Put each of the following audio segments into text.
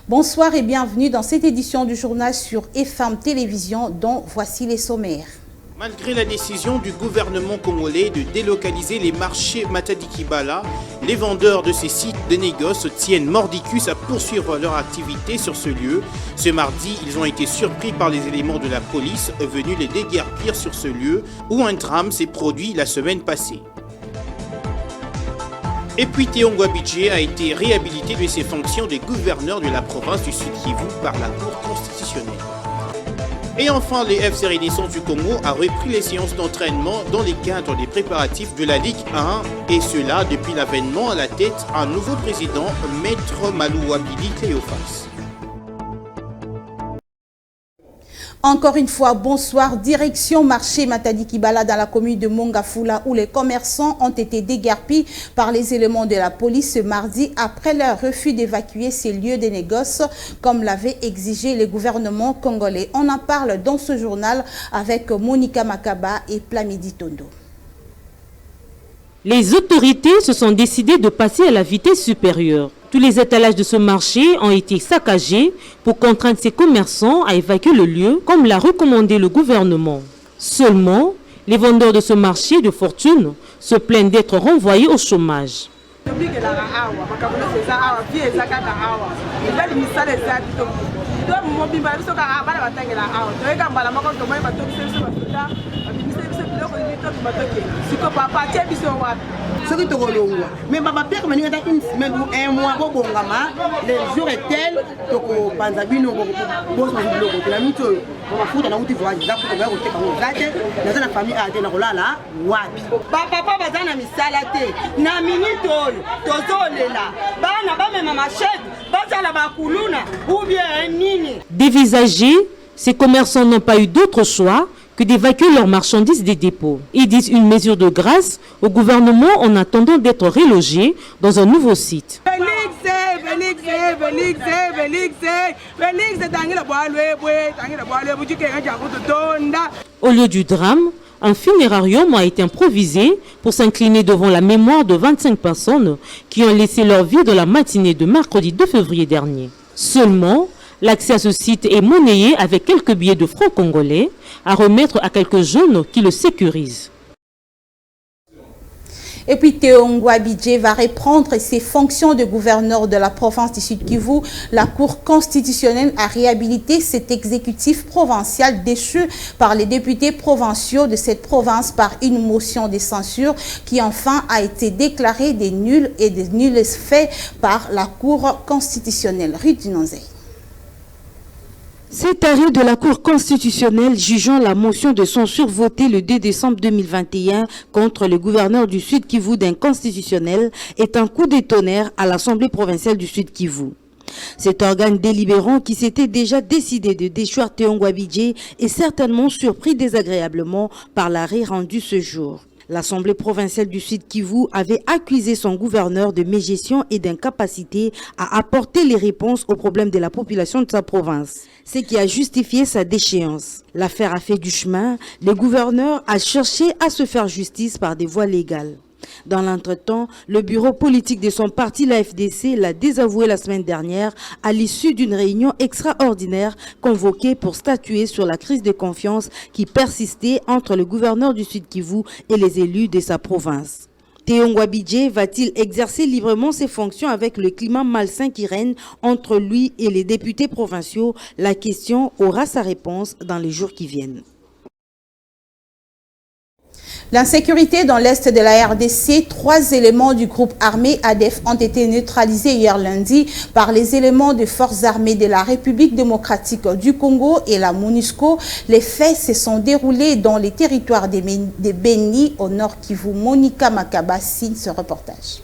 Bonsoir et bienvenue dans cette édition du journal sur FM Télévision dont voici les sommaires. Malgré la décision du gouvernement congolais de délocaliser les marchés Matadi Kibala, les vendeurs de ces sites de négoce tiennent mordicus à poursuivre leur activité sur ce lieu. Ce mardi, ils ont été surpris par les éléments de la police venus les déguerpir sur ce lieu où un drame s'est produit la semaine passée. Et puis Théon Ngouabidje a été réhabilité de ses fonctions de gouverneur de la province du Sud-Kivu par la Cour constitutionnelle. Et enfin, le FC Renaissance du Congo a repris les séances d'entraînement dans les cadres des préparatifs de la Ligue 1, et cela depuis l'avènement à la tête un nouveau président, Maître Malouabili Cléophas. Encore une fois, bonsoir. Direction marché Matadi Kibala dans la commune de Mongafula où les commerçants ont été déguerpis par les éléments de la police ce mardi après leur refus d'évacuer ces lieux de négoce comme l'avait exigé le gouvernement congolais. On en parle dans ce journal avec Monica Makaba et Plamidi Tondo. Les autorités se sont décidées de passer à la vitesse supérieure. Tous les étalages de ce marché ont été saccagés pour contraindre ces commerçants à évacuer le lieu, comme l'a recommandé le gouvernement. Seulement, les vendeurs de ce marché de fortune se plaignent d'être renvoyés au chômage. Mais papa père une semaine ou un mois les jours est tel que panzabino boss la mito mafuta na uti voyage za kutoka kuteka ngate na sana famille a tena kolala wapi papa bazana misala te na minito tozolela bana ba mema machette bazala bakuluna ou bien nini. Dévisagés, ces commerçants n'ont pas eu d'autre choix que d'évacuer leurs marchandises des dépôts. Ils disent une mesure de grâce au gouvernement en attendant d'être relogés dans un nouveau site. Au lieu du drame, un funérarium a été improvisé pour s'incliner devant la mémoire de 25 personnes qui ont laissé leur vie dans la matinée de mercredi 2 février dernier. Seulement, l'accès à ce site est monnayé avec quelques billets de francs congolais à remettre à quelques jeunes qui le sécurisent. Et puis Théon Ngouabidje va reprendre ses fonctions de gouverneur de la province du Sud-Kivu. La Cour constitutionnelle a réhabilité cet exécutif provincial déchu par les députés provinciaux de cette province par une motion de censure qui enfin a été déclarée des nuls et des nuls faits par la Cour constitutionnelle. Ruth Dinonzé. Cet arrêt de la Cour constitutionnelle jugeant la motion de censure votée le 2 décembre 2021 contre le gouverneur du Sud-Kivu d'inconstitutionnel est un coup de tonnerre à l'Assemblée provinciale du Sud-Kivu. Cet organe délibérant qui s'était déjà décidé de déchoir Théon Ngouabidje est certainement surpris désagréablement par l'arrêt rendu ce jour. L'Assemblée provinciale du Sud-Kivu avait accusé son gouverneur de mégestion et d'incapacité à apporter les réponses aux problèmes de la population de sa province, ce qui a justifié sa déchéance. L'affaire a fait du chemin, le gouverneur a cherché à se faire justice par des voies légales. Dans l'entretemps, le bureau politique de son parti, la FDC, l'a désavoué la semaine dernière à l'issue d'une réunion extraordinaire convoquée pour statuer sur la crise de confiance qui persistait entre le gouverneur du Sud-Kivu et les élus de sa province. Théon Ngouabidje va-t-il exercer librement ses fonctions avec le climat malsain qui règne entre lui et les députés provinciaux? La question aura sa réponse dans les jours qui viennent. L'insécurité dans l'est de la RDC, 3 éléments du groupe armé ADF ont été neutralisés hier lundi par les éléments des forces armées de la République démocratique du Congo et la MONUSCO. Les faits se sont déroulés dans les territoires de Beni au nord Kivu. Monica Makaba signe ce reportage.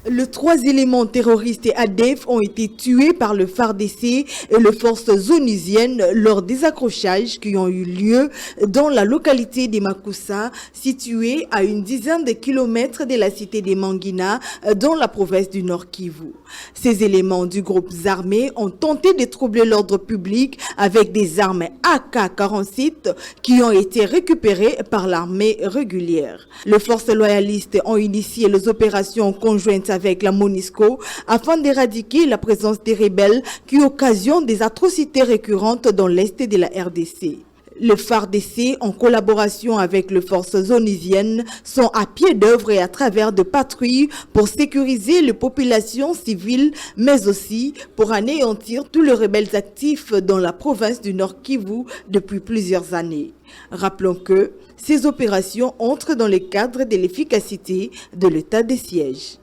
Les 3 éléments terroristes et ADF ont été tués par le FARDC et les forces onusiennes lors des accrochages qui ont eu lieu dans la localité de Makusa, située à une dizaine de kilomètres de la cité de Mangina, dans la province du Nord Kivu. Ces éléments du groupe armé ont tenté de troubler l'ordre public avec des armes AK-47 qui ont été récupérées par l'armée régulière. Les forces loyalistes ont initié les opérations conjointes avec la MONUSCO afin d'éradiquer la présence des rebelles qui occasionnent des atrocités récurrentes dans l'est de la RDC. Le FARDC, en collaboration avec les forces onusiennes, sont à pied d'œuvre et à travers de patrouilles pour sécuriser les populations civiles, mais aussi pour anéantir tous les rebelles actifs dans la province du Nord Kivu depuis plusieurs années. Rappelons que ces opérations entrent dans le cadre de l'efficacité de l'état de siège.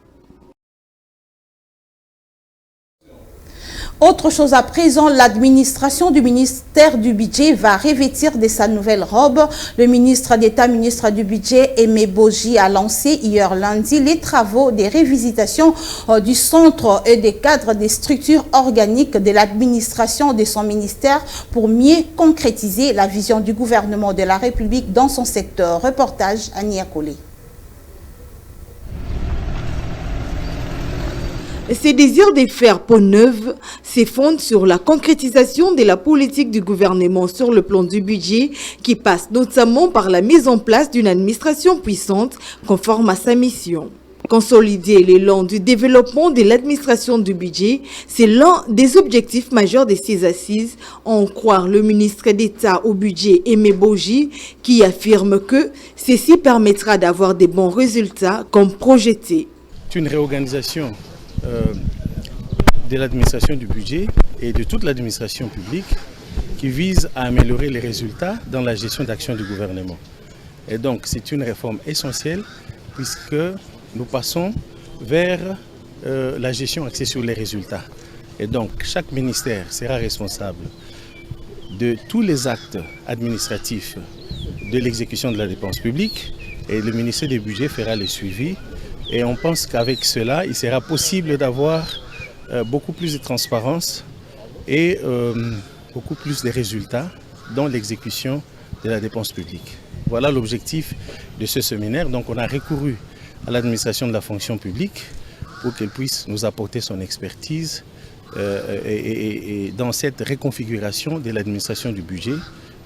Autre chose à présent, l'administration du ministère du Budget va revêtir de sa nouvelle robe. Le ministre d'État, ministre du Budget, Aimé Boji, a lancé hier lundi les travaux de révisitation du centre et des cadres des structures organiques de l'administration de son ministère pour mieux concrétiser la vision du gouvernement de la République dans son secteur. Reportage à Niakolé. Ces désirs de faire peau neuve se fondent sur la concrétisation de la politique du gouvernement sur le plan du budget qui passe notamment par la mise en place d'une administration puissante conforme à sa mission. Consolider l'élan du développement de l'administration du budget, c'est l'un des objectifs majeurs de ces assises, en croire le ministre d'État au budget Aimé Boji, qui affirme que ceci permettra d'avoir des bons résultats comme projeté. C'est une réorganisation de l'administration du budget et de toute l'administration publique qui vise à améliorer les résultats dans la gestion d'action du gouvernement. Et donc c'est une réforme essentielle puisque nous passons vers la gestion axée sur les résultats. Et donc chaque ministère sera responsable de tous les actes administratifs de l'exécution de la dépense publique et le ministère du budget fera le suivi. Et on pense qu'avec cela, il sera possible d'avoir beaucoup plus de transparence et beaucoup plus de résultats dans l'exécution de la dépense publique. Voilà l'objectif de ce séminaire. Donc on a recouru à l'administration de la fonction publique pour qu'elle puisse nous apporter son expertise et dans cette reconfiguration de l'administration du budget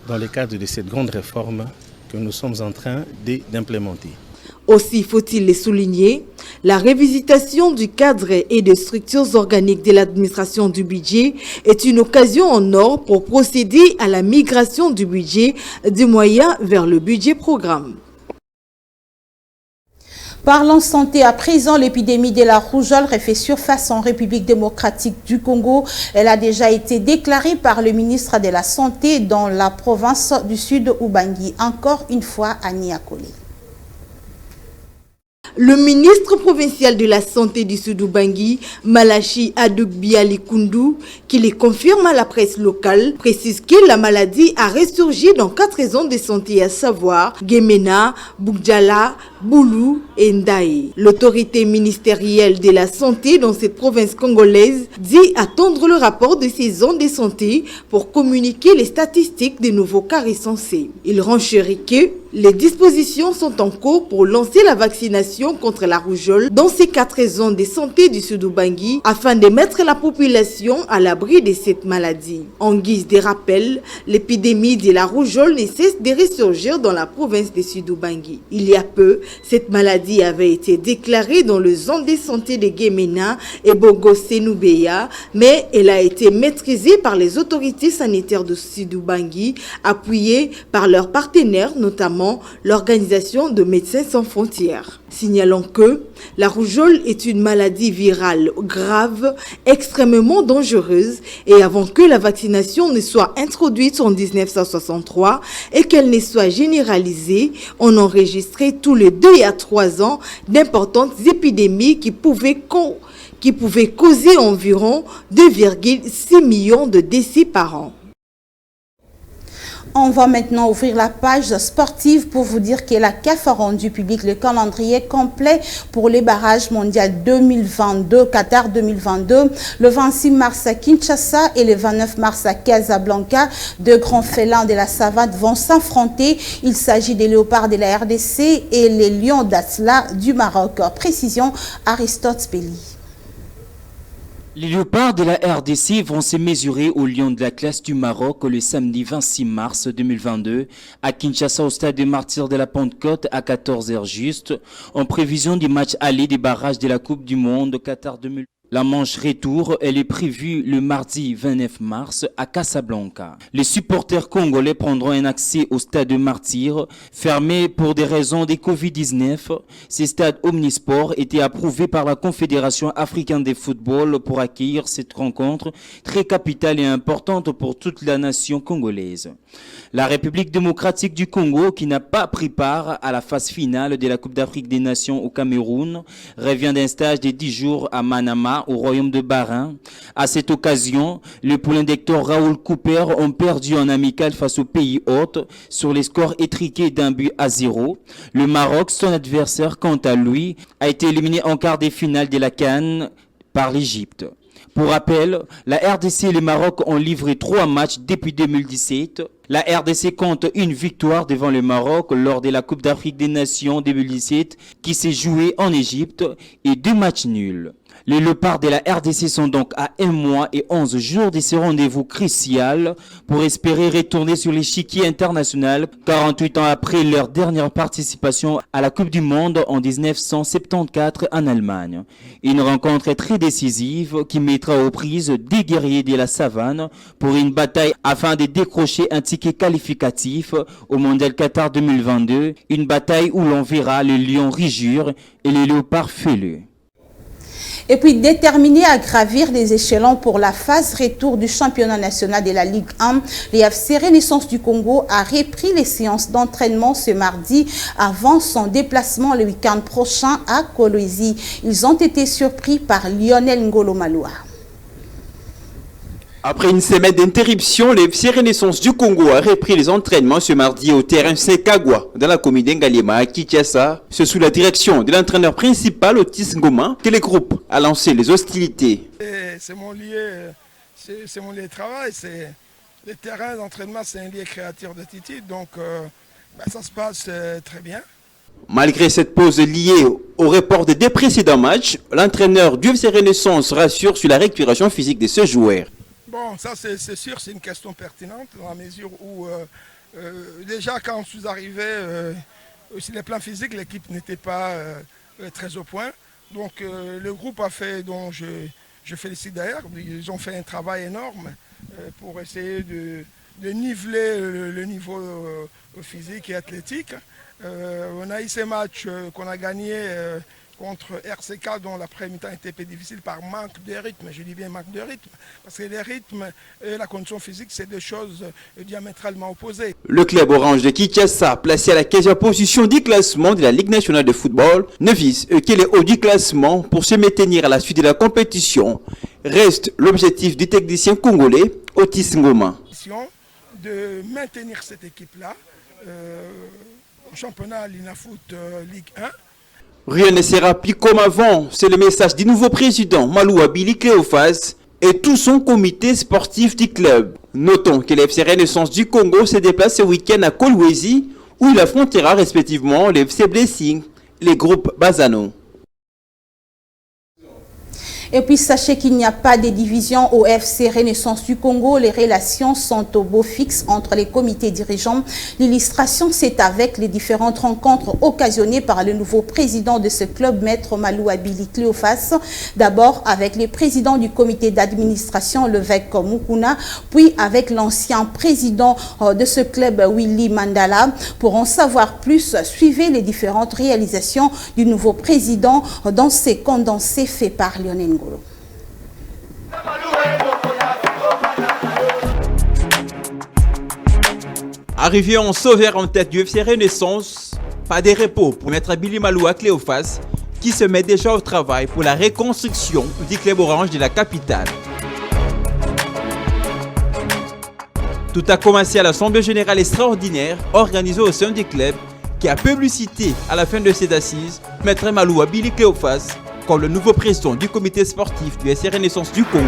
dans le cadre de cette grande réforme que nous sommes en train d'implémenter. Aussi faut-il le souligner, la révisitation du cadre et des structures organiques de l'administration du budget est une occasion en or pour procéder à la migration du budget des moyens vers le budget programme. Parlons santé à présent, l'épidémie de la rougeole refait surface en République démocratique du Congo. Elle a déjà été déclarée par le ministre de la Santé dans la province du Sud Ubangi. Encore une fois à Niakolé. Le ministre provincial de la Santé du Sud-Ubangi, Malachi Adugbialikundu, qui les confirme à la presse locale, précise que la maladie a ressurgi dans 4 zones de santé, à savoir Gemena, Boukdjala, Boulou et Ndaye. L'autorité ministérielle de la santé dans cette province congolaise dit attendre le rapport de ces zones de santé pour communiquer les statistiques des nouveaux cas recensés. Il renchérit que les dispositions sont en cours pour lancer la vaccination contre la rougeole dans ces 4 zones de santé du Sud-Ubangi afin de mettre la population à l'abri de cette maladie. En guise de rappel, l'épidémie de la rougeole ne cesse de ressurgir dans la province du Sud-Ubangi. Il y a peu, cette maladie avait été déclarée dans le zone de santé de Gemena et Bogo-Senoubeya, mais elle a été maîtrisée par les autorités sanitaires du Sud-Ubangi, appuyées par leurs partenaires, notamment l'Organisation de Médecins sans frontières. Signalant que la rougeole est une maladie virale grave, extrêmement dangereuse, et avant que la vaccination ne soit introduite en 1963 et qu'elle ne soit généralisée, on enregistrait tous les 2 à 3 ans d'importantes épidémies qui pouvaient causer environ 2,6 millions de décès par an. On va maintenant ouvrir la page sportive pour vous dire que la CAF a rendu public le calendrier complet pour les barrages mondiaux 2022, Qatar 2022, le 26 mars à Kinshasa et le 29 mars à Casablanca. 2 grands félins de la savane vont s'affronter. Il s'agit des léopards de la RDC et les lions d'Atla du Maroc. Précision, Aristote Spelli. Les léopards de la RDC vont se mesurer aux Lions de la classe du Maroc le samedi 26 mars 2022 à Kinshasa au stade des Martyrs de la Pentecôte à 14h juste, en prévision du match aller des barrages de la Coupe du Monde Qatar 2022. La manche retour, elle est prévue le mardi 29 mars à Casablanca. Les supporters congolais prendront un accès au stade de Martyrs, fermé pour des raisons de Covid-19. Ces stades omnisports étaient approuvés par la Confédération africaine de football pour accueillir cette rencontre très capitale et importante pour toute la nation congolaise. La République démocratique du Congo, qui n'a pas pris part à la phase finale de la Coupe d'Afrique des Nations au Cameroun, revient d'un stage de 10 jours à Manama, au royaume de Bahreïn. À cette occasion, les poulains d'Hector Raoul Cooper ont perdu en amical face au pays hôte sur les scores étriqués d'1-0. Le Maroc, son adversaire, quant à lui, a été éliminé en quart des finales de la CAN par l'Égypte. Pour rappel, la RDC et le Maroc ont livré 3 matchs depuis 2017. La RDC compte une victoire devant le Maroc lors de la Coupe d'Afrique des Nations 2017 qui s'est jouée en Égypte et 2 matchs nuls. Les léopards de la RDC sont donc à 1 mois et 11 jours de ce rendez-vous crucial pour espérer retourner sur l'échiquier international 48 ans après leur dernière participation à la Coupe du Monde en 1974 en Allemagne. Une rencontre très décisive qui mettra aux prises des guerriers de la savane pour une bataille afin de décrocher un ticket qualificatif au Mondial Qatar 2022, une bataille où l'on verra les lions rugir et les léopards fêlés. Et puis déterminé à gravir les échelons pour la phase retour du championnat national de la Ligue 1, le FC Renaissance du Congo a repris les séances d'entraînement ce mardi avant son déplacement le week-end prochain à Kolwezi. Ils ont été surpris par Lionel Ngolo Maloua. Après une semaine d'interruption, le FC Renaissance du Congo a repris les entraînements ce mardi au terrain Sekagwa, dans la commune d'Ngalema à Kinshasa. C'est sous la direction de l'entraîneur principal Otis Ngoma que le groupe a lancé les hostilités. C'est mon lieu de travail, le terrain d'entraînement, c'est un lieu créateur de Titi, donc ça se passe très bien. Malgré cette pause liée au report des 2 précédents matchs, l'entraîneur du FC Renaissance rassure sur la récupération physique de ce joueur. Bon, ça c'est sûr, c'est une question pertinente dans la mesure où déjà quand je suis arrivé, sur les plans physiques, l'équipe n'était pas très au point. Donc le groupe a fait, dont je félicite d'ailleurs, ils ont fait un travail énorme pour essayer de niveler le niveau physique et athlétique. On a eu ces matchs qu'on a gagnés contre RCK, dont la première mi-temps était peu difficile par manque de rythme. Je dis bien manque de rythme, parce que le rythme et la condition physique, c'est 2 choses diamétralement opposées. Le club orange de Kinshasa, placé à la 15e position du classement de la Ligue nationale de football, ne vise que les hauts du classement pour se maintenir à la suite de la compétition. Reste l'objectif du technicien congolais, Otis Ngoma. De maintenir cette équipe-là au championnat Linafoot Ligue 1. Rien ne sera plus comme avant, c'est le message du nouveau président Maloua Billy Cléophas et tout son comité sportif du club. Notons que le FC Renaissance du Congo se déplace ce week-end à Kolwezi où il affrontera respectivement le FC Blessing et les groupes Bazano. Et puis sachez qu'il n'y a pas de division au FC Renaissance du Congo. Les relations sont au beau fixe entre les comités dirigeants. L'illustration, c'est avec les différentes rencontres occasionnées par le nouveau président de ce club, Maître Maloua Billy Cléophas. D'abord avec les présidents du comité d'administration, l'évêque Mukuna, puis avec l'ancien président de ce club, Willy Mandala. Pour en savoir plus, suivez les différentes réalisations du nouveau président dans ces condensés faits par Lionel Ngolo. Arrivé en sauveur en tête du FC Renaissance, pas de repos pour Maître Billy Maloua Cléophas qui se met déjà au travail pour la reconstruction du club orange de la capitale. Tout a commencé à l'Assemblée générale extraordinaire organisée au sein du club qui a publicité à la fin de cette assise Maître Maloua Billy Cléophas comme le nouveau président du comité sportif du FC Renaissance du Congo.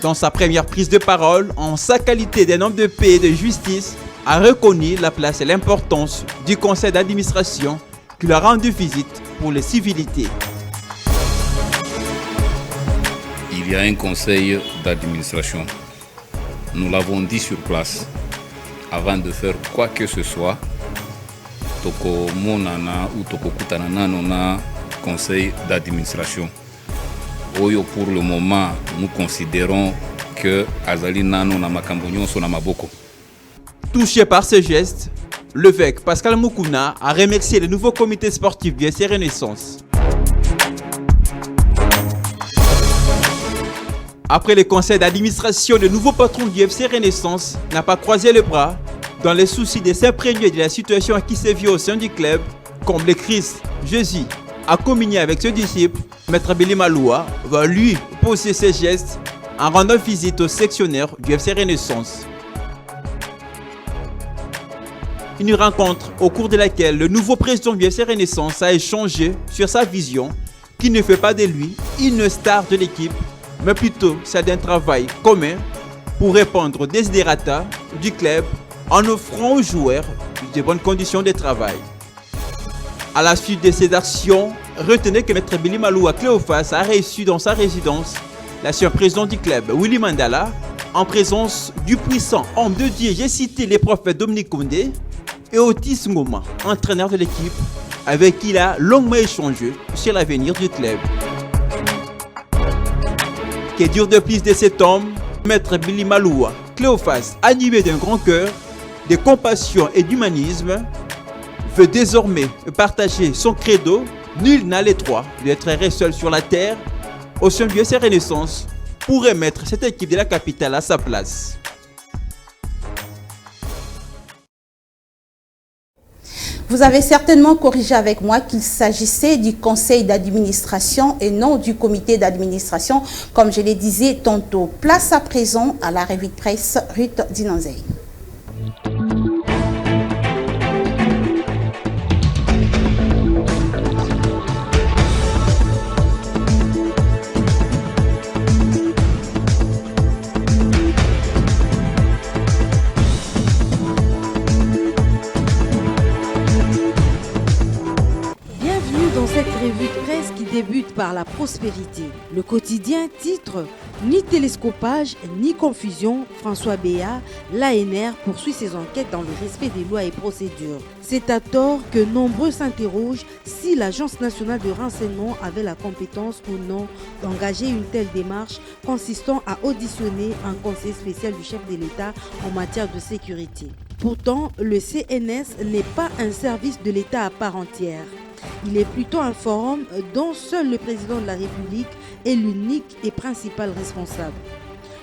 Dans sa première prise de parole, en sa qualité d'un homme de paix et de justice, a reconnu la place et l'importance du conseil d'administration qui leur a rendu visite pour les civilités. Il y a un conseil d'administration. Nous l'avons dit sur place. Avant de faire quoi que ce soit, toko monana ou toko kutanana nona conseil d'administration. Oyo pour le moment, nous considérons que azali nano na makambonyo so na maboko. Touché par ce geste, l'évêque Pascal Mukuna a remercié le nouveau comité sportif du FC Renaissance. Après le conseil d'administration, le nouveau patron du FC Renaissance n'a pas croisé les bras dans le souci de s'imprégner de la situation qui se vit au sein du club. Comme le Christ Jésus a communié avec ses disciples, Maître Billy Maloua va lui poser ses gestes en rendant visite aux sectionnaires du FC Renaissance. Une rencontre au cours de laquelle le nouveau président du FC Renaissance a échangé sur sa vision qui ne fait pas de lui une star de l'équipe, mais plutôt celle d'un travail commun pour répondre aux desiderata du club en offrant aux joueurs de bonnes conditions de travail. À la suite de ces actions, retenez que Maître Billy Maloua Cléophas a reçu dans sa résidence l'ancien président du club, Willy Mandela, en présence du puissant homme de Dieu, j'ai cité les prophètes Dominique Condé et Otis Ngoma, entraîneur de l'équipe, avec qui il a longuement échangé sur l'avenir du club. Que dire de plus de cet homme, Maître Billy Maloua Cléophas, animé d'un grand cœur, de compassion et d'humanisme, veut désormais partager son credo. Nul n'a les droits d'être seul sur la terre au sein du FC Renaissance pour remettre cette équipe de la capitale à sa place. Vous avez certainement corrigé avec moi qu'il s'agissait du conseil d'administration et non du comité d'administration, comme je le disais tantôt. Place à présent à la revue de presse Ruth Dinanzei. Débute par la prospérité. Le quotidien titre « Ni télescopage, ni confusion, François Béat, l'ANR poursuit ses enquêtes dans le respect des lois et procédures. C'est à tort que nombreux s'interrogent si l'Agence nationale de renseignement avait la compétence ou non d'engager une telle démarche consistant à auditionner un conseil spécial du chef de l'État en matière de sécurité. Pourtant, le CNS n'est pas un service de l'État à part entière. Il est plutôt un forum dont seul le président de la République est l'unique et principal responsable.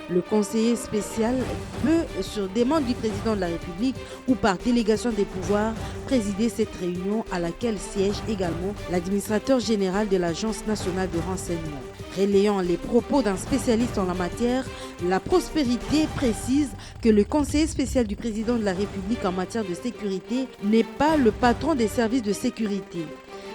Le conseiller spécial peut, sur demande du président de la République ou par délégation des pouvoirs, présider cette réunion à laquelle siège également l'administrateur général de l'Agence nationale de renseignement. Relayant les propos d'un spécialiste en la matière, la prospérité précise que le conseiller spécial du président de la République en matière de sécurité n'est pas le patron des services de sécurité.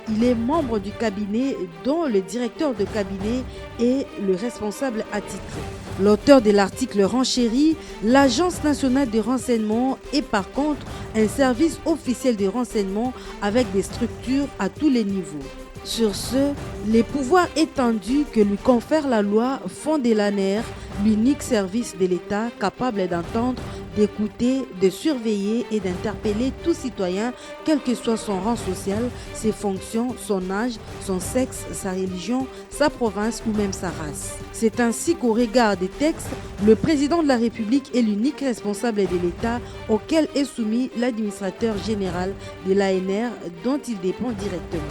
Il est membre du cabinet dont le directeur de cabinet est le responsable attitré. L'auteur de l'article renchérit, l'Agence nationale de renseignement est par contre un service officiel de renseignement avec des structures à tous les niveaux. Sur ce, les pouvoirs étendus que lui confère la loi font de l'ANR l'unique service de l'État capable d'entendre, d'écouter, de surveiller et d'interpeller tout citoyen, quel que soit son rang social, ses fonctions, son âge, son sexe, sa religion, sa province ou même sa race. C'est ainsi qu'au regard des textes, le président de la République est l'unique responsable de l'État auquel est soumis l'administrateur général de l'ANR dont il dépend directement.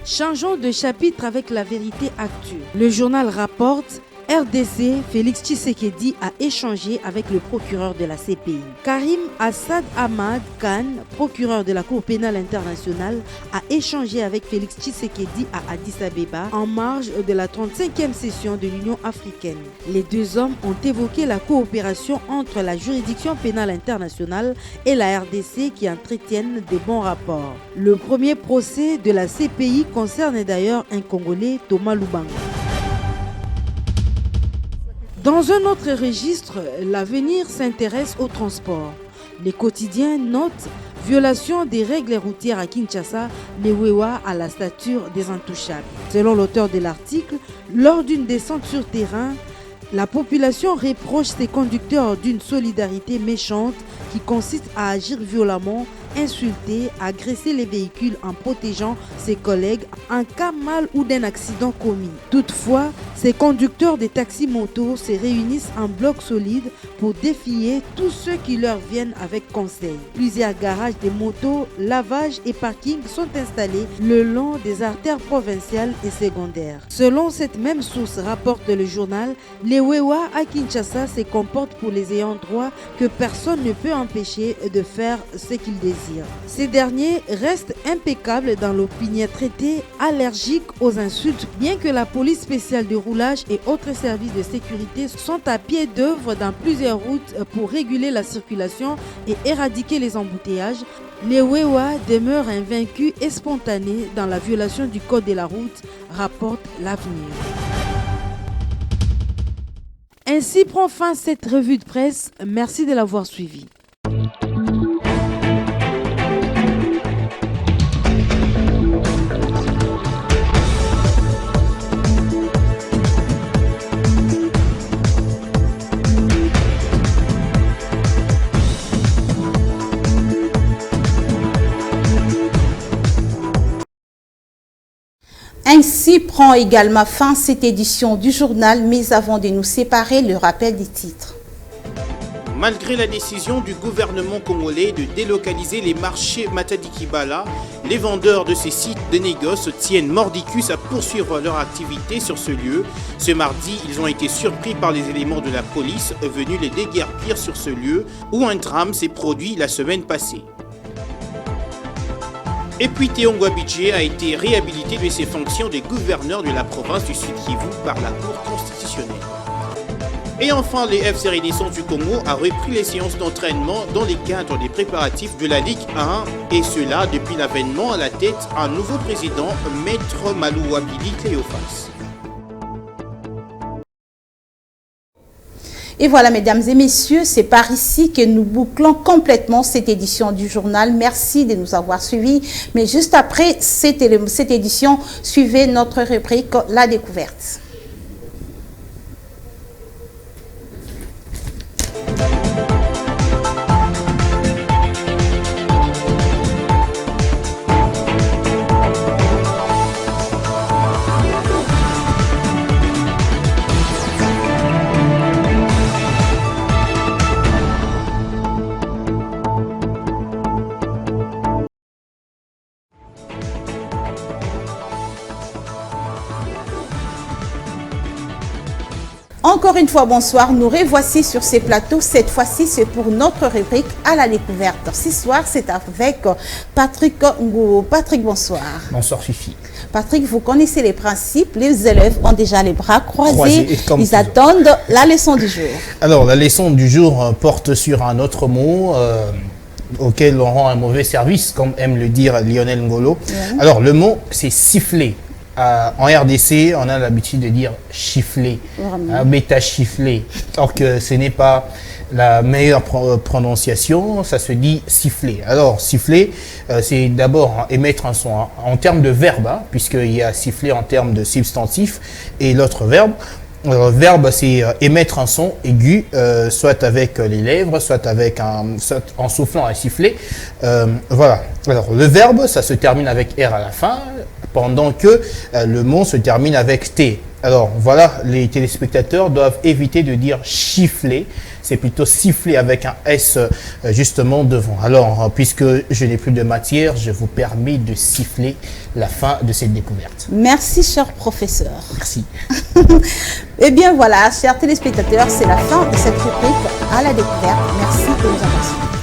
Changeons de chapitre avec la vérité actuelle. Le journal rapporte RDC, Félix Tshisekedi a échangé avec le procureur de la CPI. Karim Assad Ahmad Khan, procureur de la Cour pénale internationale, a échangé avec Félix Tshisekedi à Addis Abeba en marge de la 35e session de l'Union africaine. Les deux hommes ont évoqué la coopération entre la juridiction pénale internationale et la RDC qui entretiennent des bons rapports. Le premier procès de la CPI concerne d'ailleurs un Congolais, Thomas Lubanga. Dans un autre registre, l'avenir s'intéresse au transport. Les quotidiens notent Violation des règles routières à Kinshasa, les Wewa à la stature des intouchables. Selon l'auteur de l'article, lors d'une descente sur terrain, la population reproche ses conducteurs d'une solidarité méchante qui consiste à agir violemment, insulter, agresser les véhicules en protégeant ses collègues en cas mal ou d'un accident commis. Toutefois, ces conducteurs des taxis-motos se réunissent en bloc solide pour défier tous ceux qui leur viennent avec conseil. Plusieurs garages de motos, lavages et parkings sont installés le long des artères provinciales et secondaires. Selon cette même source, rapporte le journal, les Wewa à Kinshasa se comportent pour les ayants droit que personne ne peut empêcher de faire ce qu'ils désirent. Ces derniers restent impeccables dans l'opinion traitée, allergiques aux insultes, bien que la police spéciale de roulage et autres services de sécurité sont à pied d'œuvre dans plusieurs routes pour réguler la circulation et éradiquer les embouteillages. Les Wewa demeurent invaincus et spontanés dans la violation du code de la route, rapporte l'Avenir. Ainsi prend fin cette revue de presse. Merci de l'avoir suivie. Ainsi prend également fin cette édition du journal, mais avant de nous séparer, le rappel des titres. Malgré la décision du gouvernement congolais de délocaliser les marchés Matadi-Kibala, les vendeurs de ces sites de négoce tiennent mordicus à poursuivre leur activité sur ce lieu. Ce mardi, ils ont été surpris par les éléments de la police venus les déguerpir sur ce lieu où un drame s'est produit la semaine passée. Et puis Théo Ngouabidje a été réhabilité de ses fonctions de gouverneur de la province du Sud-Kivu par la Cour constitutionnelle. Et enfin, le FC Renaissance du Congo a repris les séances d'entraînement dans les cadres des préparatifs de la Ligue 1, et cela depuis l'avènement à la tête un nouveau président, Maître Malou Wabili Cléophas. Et voilà, mesdames et messieurs, c'est par ici que nous bouclons complètement cette édition du journal. Merci de nous avoir suivis. Mais juste après cette édition, suivez notre rubrique La Découverte. Encore une fois, bonsoir. Nous revoici sur ces plateaux. Cette fois-ci, c'est pour notre rubrique à la découverte. Ce soir, c'est avec Patrick Ngo. Patrick, bonsoir. Bonsoir, Fifi. Patrick, vous connaissez les principes. Les élèves ont déjà les bras croisés. Ils attendent la leçon du jour. Alors, la leçon du jour porte sur un autre mot auquel on rend un mauvais service, comme aime le dire Lionel Ngolo. Ouais. Alors, le mot, c'est siffler. En RDC, on a l'habitude de dire chiffler, bêta chiffler. Or que ce n'est pas la meilleure prononciation, ça se dit siffler. Alors, siffler, c'est d'abord émettre un son en termes de verbe, puisqu'il y a siffler en termes de substantif et l'autre verbe. Le verbe, c'est émettre un son aigu, soit avec les lèvres, soit en soufflant un sifflet. Voilà. Alors, le verbe, ça se termine avec R à la fin, pendant que le mot se termine avec T. Alors, voilà, les téléspectateurs doivent éviter de dire chiffler. C'est plutôt siffler avec un S justement devant. Alors, puisque je n'ai plus de matière, je vous permets de siffler la fin de cette découverte. Merci, cher professeur. Merci. Eh bien, voilà, chers téléspectateurs, c'est la fin de cette rubrique à la découverte. Merci de nous avoir suivis.